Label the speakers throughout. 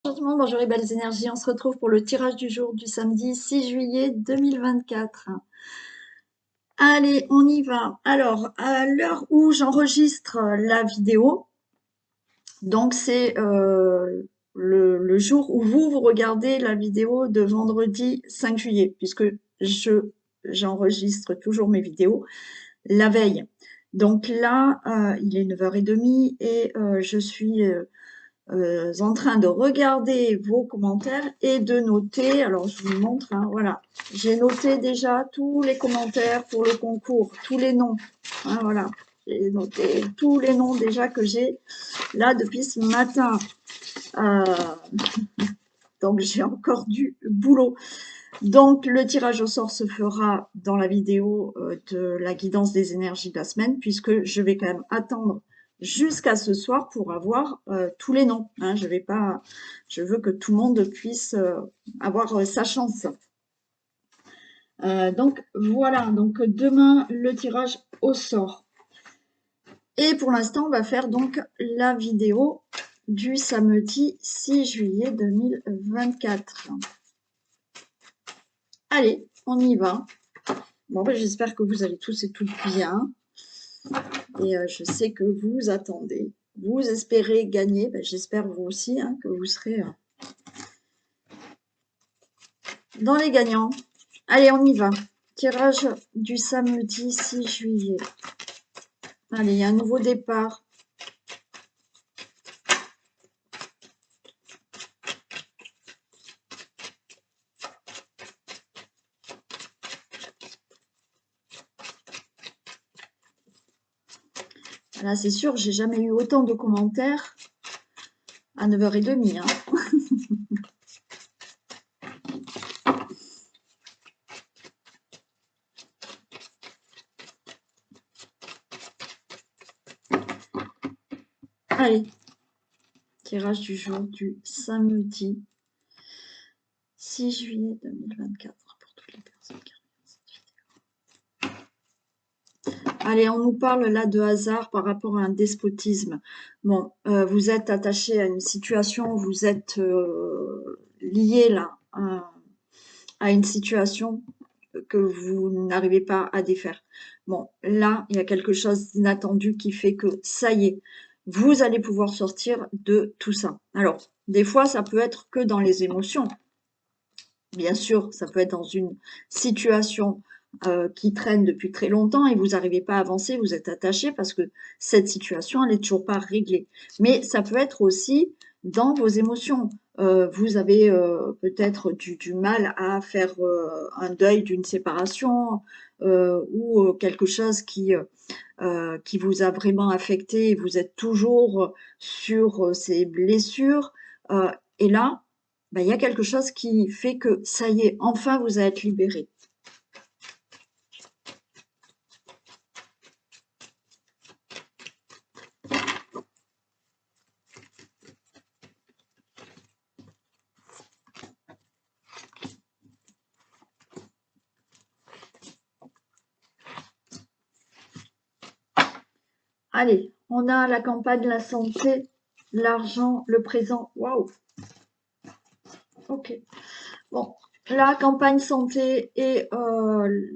Speaker 1: Bonjour tout le monde, bonjour les belles énergies. On se retrouve pour le tirage du jour du samedi 6 juillet 2024. Allez, on y va. Alors, à l'heure où j'enregistre la vidéo, donc c'est le jour où vous regardez la vidéo de vendredi 5 juillet, puisque j'enregistre toujours mes vidéos la veille. Donc là, il est 9h30 et je suis en train de regarder vos commentaires et de noter. Alors, je vous montre, hein, voilà. J'ai noté déjà tous les commentaires pour le concours, tous les noms. Hein, voilà. J'ai noté tous les noms déjà que j'ai là depuis ce matin. Donc, j'ai encore du boulot. Donc, le tirage au sort se fera dans la vidéo de la guidance des énergies de la semaine, puisque je vais quand même attendre jusqu'à ce soir pour avoir tous les noms. Hein. Je veux que tout le monde puisse avoir sa chance. Donc, voilà. Donc, demain, le tirage au sort. Et pour l'instant, on va faire donc la vidéo du samedi 6 juillet 2024. Allez, on y va. Bon, ben, j'espère que vous allez tous et toutes bien. Et je sais que vous attendez. Vous espérez gagner. Ben, j'espère vous aussi hein, que vous serez dans les gagnants. Allez, on y va. Tirage du samedi 6 juillet. Allez, il y a un nouveau départ. Là, c'est sûr, j'ai jamais eu autant de commentaires à 9h30. Hein. Allez, tirage du jour du samedi 6 juillet 2024 pour toutes les personnes qui regardent cette vidéo. Allez, on nous parle là de hasard par rapport à un despotisme. Bon, vous êtes attaché à une situation, vous êtes lié là à une situation que vous n'arrivez pas à défaire. Bon, là, il y a quelque chose d'inattendu qui fait que ça y est, vous allez pouvoir sortir de tout ça. Alors, des fois, ça peut être que dans les émotions. Bien sûr, ça peut être dans une situation qui traîne depuis très longtemps et vous n'arrivez pas à avancer, vous êtes attaché parce que cette situation, elle n'est toujours pas réglée. Mais ça peut être aussi dans vos émotions. Vous avez peut-être du mal à faire un deuil d'une séparation ou quelque chose qui vous a vraiment affecté et vous êtes toujours sur ces blessures. Et là, ben, il y a quelque chose qui fait que ça y est, enfin vous allez être libéré. Allez, on a la campagne, la santé, l'argent, le présent. Waouh! Ok. Bon, la campagne santé et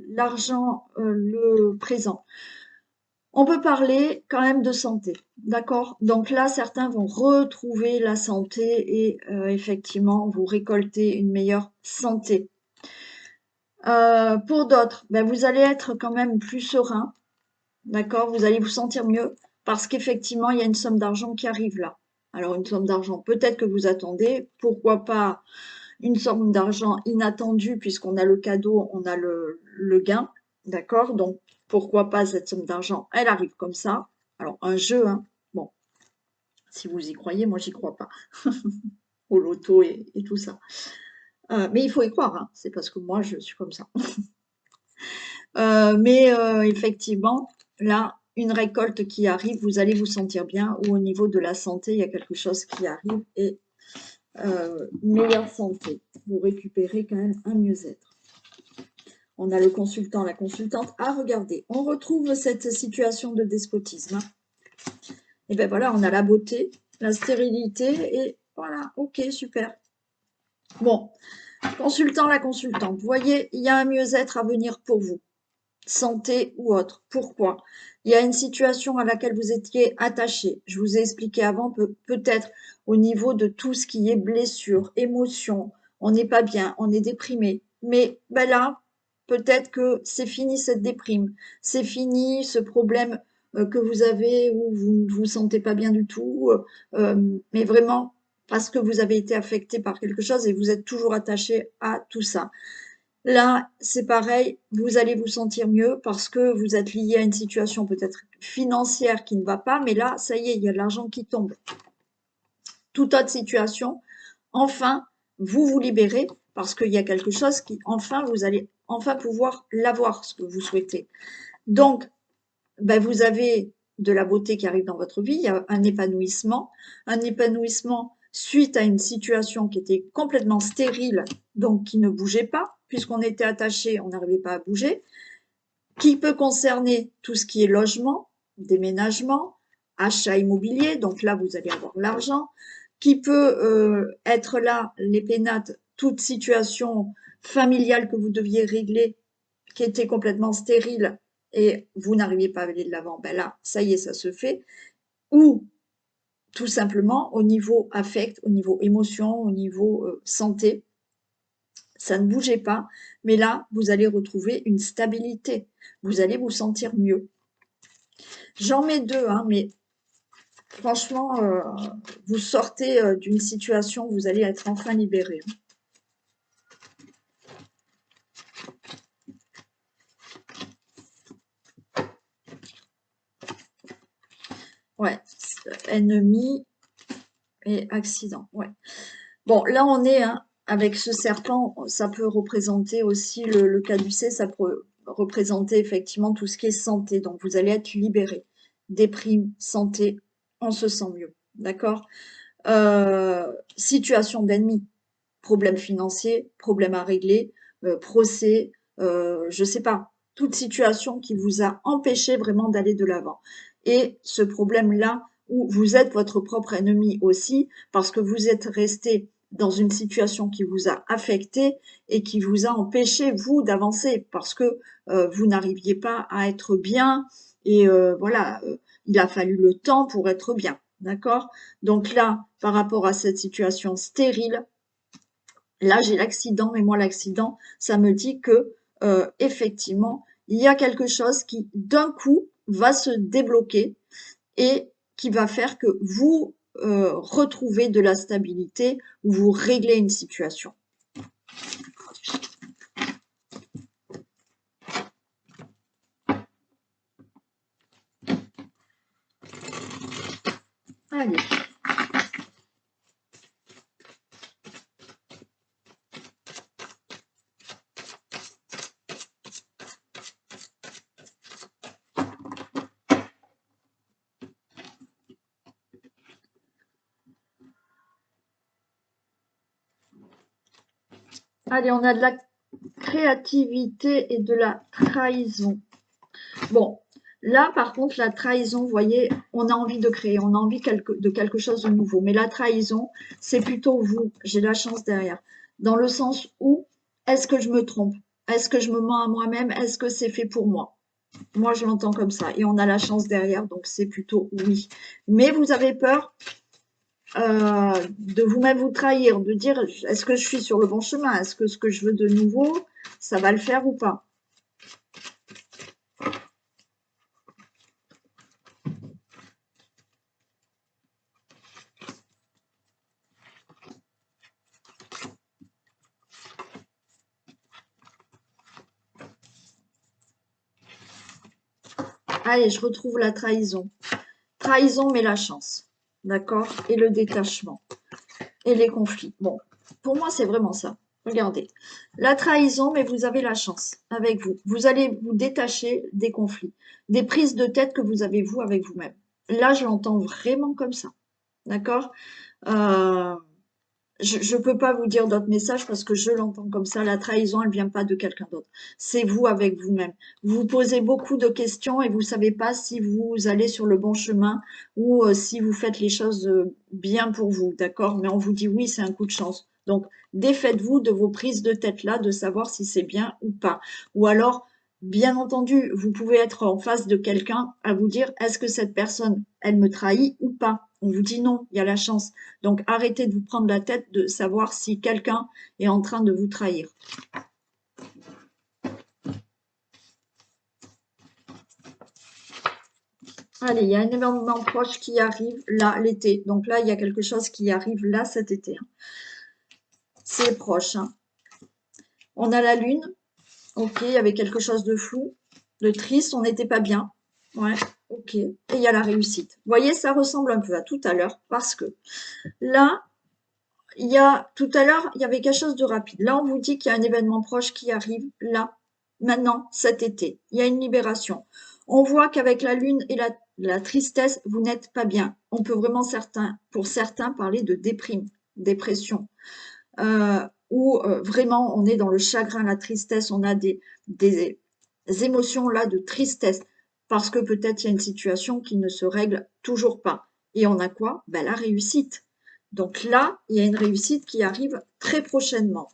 Speaker 1: l'argent, le présent. On peut parler quand même de santé, d'accord? Donc là, certains vont retrouver la santé et effectivement, vous récolter une meilleure santé. Pour d'autres, ben, vous allez être quand même plus serein, d'accord? Vous allez vous sentir mieux parce qu'effectivement, il y a une somme d'argent qui arrive là. Alors, une somme d'argent, peut-être que vous attendez, pourquoi pas une somme d'argent inattendue puisqu'on a le cadeau, on a le gain, d'accord? Donc, pourquoi pas cette somme d'argent? Elle arrive comme ça. Alors, un jeu, hein, bon, si vous y croyez, moi, j'y crois pas. Au loto et tout ça. Mais il faut y croire, hein. C'est parce que moi, je suis comme ça. Mais effectivement, là, une récolte qui arrive, vous allez vous sentir bien, ou au niveau de la santé, il y a quelque chose qui arrive, et meilleure santé. Vous récupérez quand même un mieux-être. On a le consultant, la consultante. Ah, regardez, on retrouve cette situation de despotisme. Hein. Et bien voilà, on a la beauté, la stérilité et Voilà, ok, super. Bon, consultant, la consultante, vous voyez, il y a un mieux-être à venir pour vous, santé ou autre. Pourquoi? Il y a une situation à laquelle vous étiez attaché. Je vous ai expliqué avant, peut-être au niveau de tout ce qui est blessure, émotion, on n'est pas bien, on est déprimé. Mais ben là, peut-être que c'est fini cette déprime, c'est fini ce problème que vous avez où vous ne vous sentez pas bien du tout, mais vraiment parce que vous avez été affecté par quelque chose et vous êtes toujours attaché à tout ça. Là, c'est pareil, vous allez vous sentir mieux parce que vous êtes lié à une situation peut-être financière qui ne va pas, mais là, ça y est, il y a de l'argent qui tombe. Toute autre situation, enfin, vous vous libérez parce qu'il y a quelque chose qui, enfin, vous allez enfin pouvoir l'avoir, ce que vous souhaitez. Donc, ben, vous avez de la beauté qui arrive dans votre vie, il y a un épanouissement suite à une situation qui était complètement stérile, donc qui ne bougeait pas, puisqu'on était attaché, on n'arrivait pas à bouger, qui peut concerner tout ce qui est logement, déménagement, achat immobilier, donc là vous allez avoir l'argent, qui peut être là, les pénates, toute situation familiale que vous deviez régler, qui était complètement stérile et vous n'arriviez pas à aller de l'avant, ben là, ça y est, ça se fait. Ou tout simplement au niveau affect, au niveau émotion, au niveau santé, ça ne bougeait pas, mais là, vous allez retrouver une stabilité, vous allez vous sentir mieux. J'en mets deux, hein, mais franchement, vous sortez d'une situation, vous allez être enfin libéré. Ouais, ennemi et accident, ouais. Bon, là, on est hein, avec ce serpent, ça peut représenter aussi le caducée, ça peut représenter effectivement tout ce qui est santé. Donc, vous allez être libéré. Déprime, santé, on se sent mieux. D'accord? Situation d'ennemi, problème financier, problème à régler, procès, je sais pas, toute situation qui vous a empêché vraiment d'aller de l'avant. Et ce problème-là, où vous êtes votre propre ennemi aussi, parce que vous êtes resté dans une situation qui vous a affecté et qui vous a empêché, vous, d'avancer, parce que vous n'arriviez pas à être bien, et voilà, il a fallu le temps pour être bien, d'accord? Donc là, par rapport à cette situation stérile, là, j'ai l'accident, mais moi, l'accident, ça me dit que effectivement, il y a quelque chose qui, d'un coup, va se débloquer et qui va faire que vous retrouvez de la stabilité ou vous réglez une situation. Allez. Allez, on a de la créativité et de la trahison. Bon, là, par contre, la trahison, vous voyez, on a envie de créer, on a envie de quelque chose de nouveau. Mais la trahison, c'est plutôt vous. J'ai la chance derrière. Dans le sens où, est-ce que je me trompe? Est-ce que je me mens à moi-même? Est-ce que c'est fait pour moi? Moi, je l'entends comme ça. Et on a la chance derrière, donc c'est plutôt oui. Mais vous avez peur de vous-même vous trahir, de dire, est-ce que je suis sur le bon chemin? Est-ce que ce que je veux de nouveau, ça va le faire ou pas? Allez, je retrouve la trahison. Trahison, mais la chance. D'accord? Et le détachement. Et les conflits. Bon, pour moi, c'est vraiment ça. Regardez. La trahison, mais vous avez la chance avec vous. Vous allez vous détacher des conflits, des prises de tête que vous avez vous avec vous-même. Là, je l'entends vraiment comme ça. D'accord? Euh, je peux pas vous dire d'autres messages parce que je l'entends comme ça. La trahison, elle vient pas de quelqu'un d'autre. C'est vous avec vous-même. Vous vous posez beaucoup de questions et vous savez pas si vous allez sur le bon chemin ou si vous faites les choses bien pour vous, d'accord? Mais on vous dit oui, c'est un coup de chance. Donc, défaites-vous de vos prises de tête là, de savoir si c'est bien ou pas. Ou alors, bien entendu, vous pouvez être en face de quelqu'un à vous dire, est-ce que cette personne, elle me trahit ou pas? On vous dit non, il y a la chance. Donc arrêtez de vous prendre la tête de savoir si quelqu'un est en train de vous trahir. Allez, il y a un événement proche qui arrive là, l'été. Donc là, il y a quelque chose qui arrive là cet été. C'est proche. On a la lune. Ok, il y avait quelque chose de flou, de triste, on n'était pas bien. Ouais, ok. Et il y a la réussite. Vous voyez, ça ressemble un peu à tout à l'heure parce que là, tout à l'heure, il y avait quelque chose de rapide. Là, on vous dit qu'il y a un événement proche qui arrive là, maintenant, cet été. Il y a une libération. On voit qu'avec la lune et la tristesse, vous n'êtes pas bien. On peut vraiment pour certains parler de dépression, où vraiment on est dans le chagrin, la tristesse, on a des émotions là de tristesse parce que peut-être il y a une situation qui ne se règle toujours pas. Et on a quoi? Ben, la réussite. Donc là, il y a une réussite qui arrive très prochainement.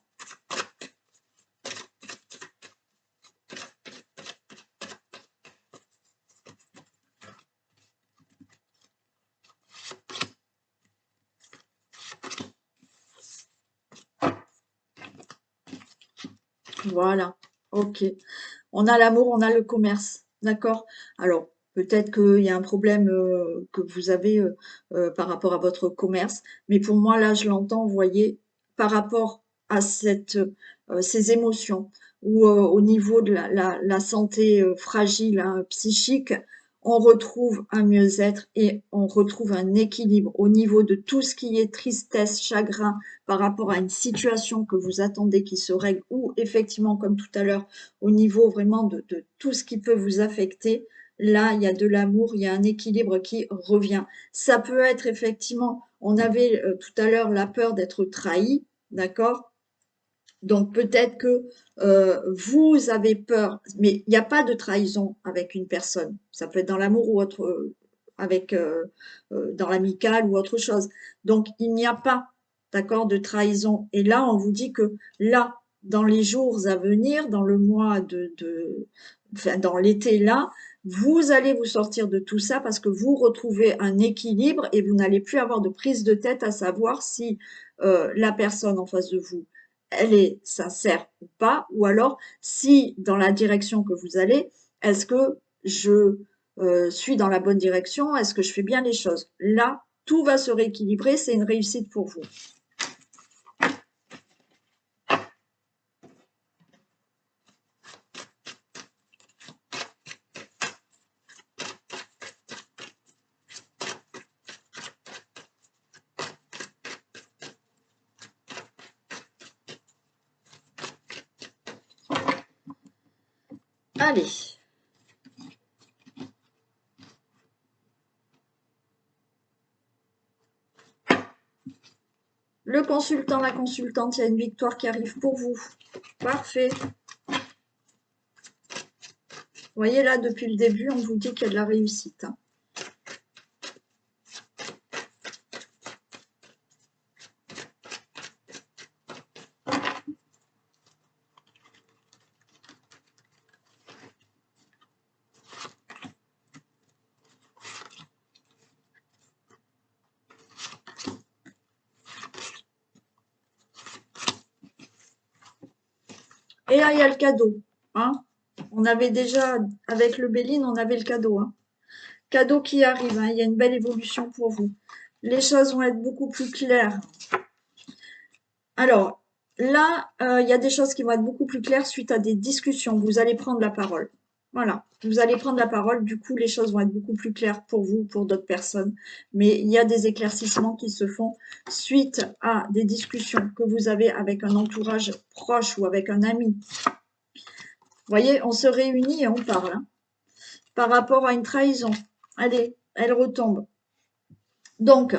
Speaker 1: Voilà, ok. On a l'amour, on a le commerce, d'accord? Alors, peut-être qu'il y a un problème que vous avez par rapport à votre commerce, mais pour moi, là, je l'entends, vous voyez, par rapport à ces émotions ou au niveau de la santé fragile, hein, psychique, on retrouve un mieux-être et on retrouve un équilibre au niveau de tout ce qui est tristesse, chagrin par rapport à une situation que vous attendez qui se règle ou effectivement, comme tout à l'heure, au niveau vraiment de tout ce qui peut vous affecter. Là, il y a de l'amour, il y a un équilibre qui revient. Ça peut être effectivement, on avait tout à l'heure la peur d'être trahi, d'accord? Donc peut-être que vous avez peur, mais il n'y a pas de trahison avec une personne. Ça peut être dans l'amour ou autre, avec dans l'amical ou autre chose. Donc il n'y a pas, d'accord, de trahison. Et là, on vous dit que là, dans les jours à venir, dans le mois enfin, dans l'été là, vous allez vous sortir de tout ça parce que vous retrouvez un équilibre et vous n'allez plus avoir de prise de tête à savoir si la personne en face de vous elle est sincère ou pas, ou alors si dans la direction que vous allez, est-ce que je suis dans la bonne direction, est-ce que je fais bien les choses? Là, tout va se rééquilibrer, c'est une réussite pour vous. Allez. Le consultant, la consultante, il y a une victoire qui arrive pour vous. Parfait. Vous voyez là, depuis le début, on vous dit qu'il y a de la réussite. Et là, il y a le cadeau. Hein. On avait déjà, avec le Béline, on avait le cadeau. Hein. Cadeau qui arrive, hein. Il y a une belle évolution pour vous. Les choses vont être beaucoup plus claires. Alors, là, il y a des choses qui vont être beaucoup plus claires suite à des discussions. Vous allez prendre la parole. Voilà, vous allez prendre la parole. Du coup, les choses vont être beaucoup plus claires pour vous, pour d'autres personnes. Mais il y a des éclaircissements qui se font suite à des discussions que vous avez avec un entourage proche ou avec un ami. Vous voyez, on se réunit et on parle. Hein, par rapport à une trahison. Allez, elle retombe. Donc,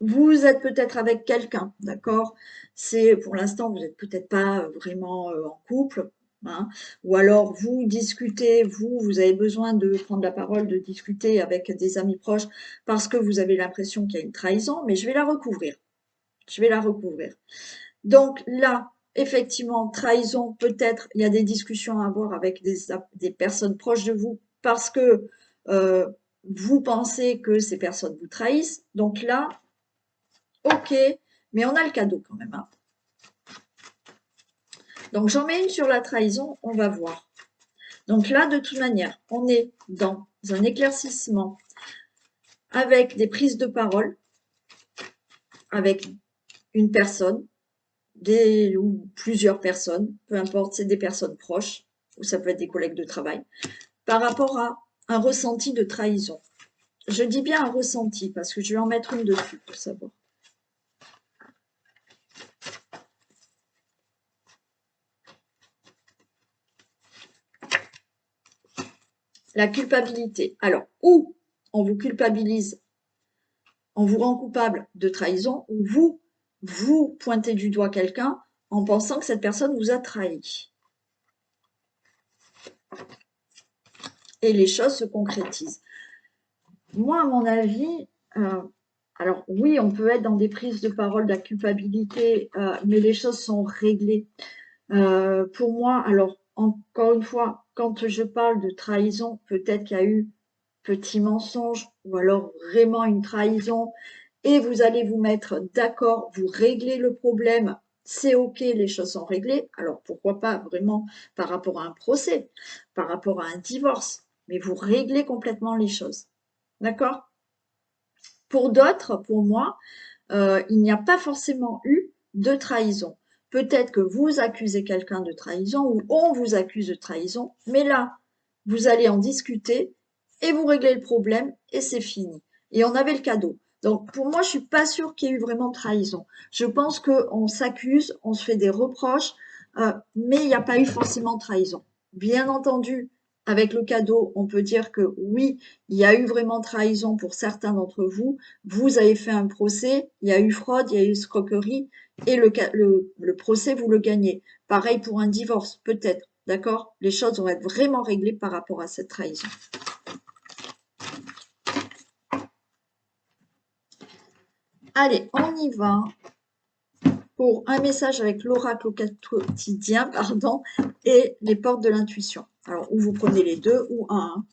Speaker 1: vous êtes peut-être avec quelqu'un, d'accord? C'est pour l'instant, vous n'êtes peut-être pas vraiment en couple, hein, ou alors vous discutez, vous avez besoin de prendre la parole, de discuter avec des amis proches parce que vous avez l'impression qu'il y a une trahison, mais je vais la recouvrir. Je vais la recouvrir. Donc là, effectivement, trahison, peut-être, il y a des discussions à avoir avec des personnes proches de vous parce que euh, vous pensez que ces personnes vous trahissent. Donc là, ok, mais on a le cadeau quand même, hein. Donc j'en mets une sur la trahison, on va voir. Donc là, de toute manière, on est dans un éclaircissement avec des prises de parole, avec une personne, ou plusieurs personnes, peu importe, c'est des personnes proches, ou ça peut être des collègues de travail, par rapport à un ressenti de trahison. Je dis bien un ressenti, parce que je vais en mettre une dessus pour savoir. La culpabilité. Alors, ou on vous culpabilise, on vous rend coupable de trahison, ou vous pointez du doigt quelqu'un en pensant que cette personne vous a trahi. Et les choses se concrétisent. Moi, à mon avis, alors oui, on peut être dans des prises de parole de la culpabilité, mais les choses sont réglées. Pour moi, alors encore une fois, quand je parle de trahison, peut-être qu'il y a eu petit mensonge ou alors vraiment une trahison et vous allez vous mettre d'accord, vous réglez le problème, c'est ok, les choses sont réglées, alors pourquoi pas vraiment par rapport à un procès, par rapport à un divorce, mais vous réglez complètement les choses. D'accord? Pour d'autres, pour moi, il n'y a pas forcément eu de trahison. Peut-être que vous accusez quelqu'un de trahison ou on vous accuse de trahison, mais là, vous allez en discuter et vous réglez le problème et c'est fini. Et on avait le cadeau. Donc pour moi, je suis pas sûre qu'il y ait eu vraiment de trahison. Je pense qu'on s'accuse, on se fait des reproches, mais il n'y a pas eu forcément de trahison. Bien entendu, avec le cadeau, on peut dire que oui, il y a eu vraiment trahison pour certains d'entre vous. Vous avez fait un procès, il y a eu fraude, il y a eu escroquerie, et le procès, vous le gagnez. Pareil pour un divorce, peut-être, d'accord? Les choses vont être vraiment réglées par rapport à cette trahison. Allez, on y va pour un message avec l'oracle au quotidien, pardon, et les portes de l'intuition. Alors, ou vous prenez les deux, ou un.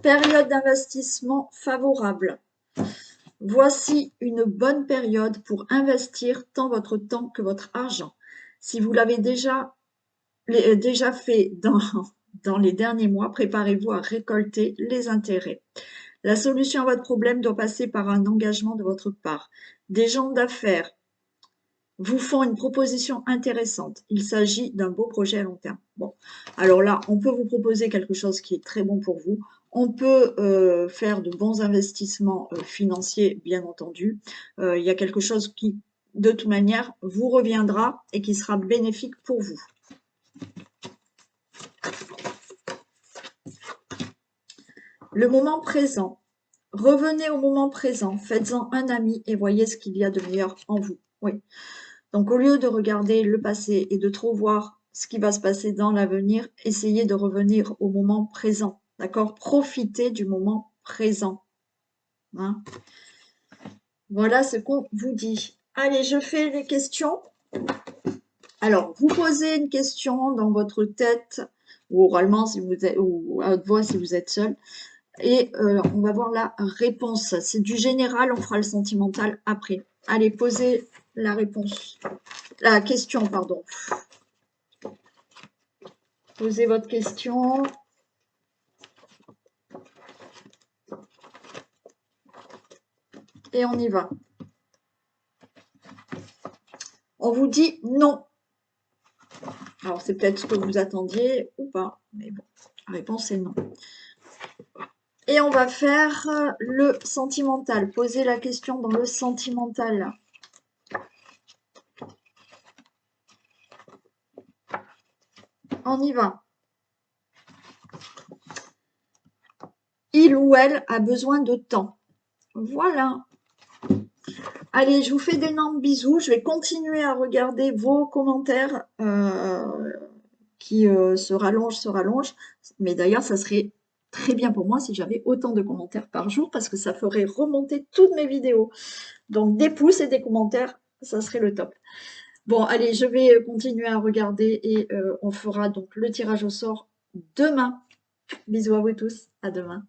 Speaker 1: Période d'investissement favorable. Voici une bonne période pour investir tant votre temps que votre argent. Si vous l'avez déjà fait dans les derniers mois, préparez-vous à récolter les intérêts. La solution à votre problème doit passer par un engagement de votre part. Des gens d'affaires vous font une proposition intéressante. Il s'agit d'un beau projet à long terme. Bon, alors là, on peut vous proposer quelque chose qui est très bon pour vous. On peut faire de bons investissements financiers, bien entendu. Il y a quelque chose qui, de toute manière, vous reviendra et qui sera bénéfique pour vous. Le moment présent. Revenez au moment présent, faites-en un ami et voyez ce qu'il y a de meilleur en vous. Oui. Donc, au lieu de regarder le passé et de trop voir ce qui va se passer dans l'avenir, essayez de revenir au moment présent. D'accord? Profitez du moment présent. Hein? Voilà ce qu'on vous dit. Allez, je fais les questions. Alors, vous posez une question dans votre tête ou oralement si vous êtes, ou à haute voix si vous êtes seul. Et on va voir la réponse. C'est du général, on fera le sentimental après. Allez, posez la réponse. La question, pardon. Posez votre question. Et on y va. On vous dit non. Alors, c'est peut-être ce que vous attendiez ou pas. Mais bon, la réponse est non. Et on va faire le sentimental. Posez la question dans le sentimental. On y va. il ou elle a besoin de temps. Voilà. Allez, je vous fais d'énormes bisous. Je vais continuer à regarder vos commentaires qui se rallongent. Mais d'ailleurs, ça serait très bien pour moi si j'avais autant de commentaires par jour parce que ça ferait remonter toutes mes vidéos. Donc, des pouces et des commentaires, ça serait le top. Bon, allez, je vais continuer à regarder et on fera donc le tirage au sort demain. Bisous à vous tous. À demain.